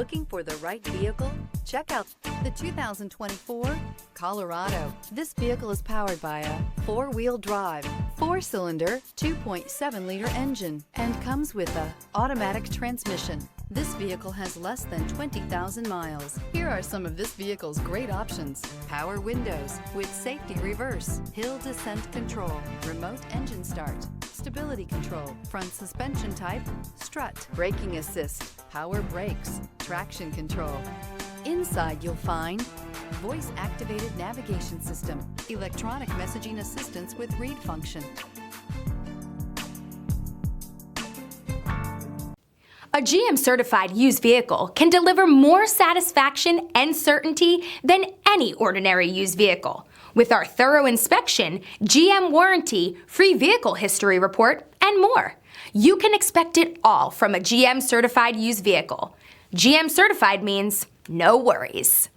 Looking for the right vehicle? Check out the 2024 Colorado. This vehicle is powered by a four-wheel drive, four-cylinder, 2.7-liter engine, and comes with a automatic transmission. This vehicle has less than 20,000 miles. Here are some of this vehicle's great options: power windows with safety reverse, hill descent control, remote engine start, stability control, front suspension type, strut, braking assist, power brakes, traction control. Inside you'll find voice-activated navigation system, electronic messaging assistance with read function. A GM-certified used vehicle can deliver more satisfaction and certainty than any ordinary used vehicle. With our thorough inspection, GM warranty, free vehicle history report, and more. You can expect it all from a GM-certified used vehicle. GM-certified means no worries.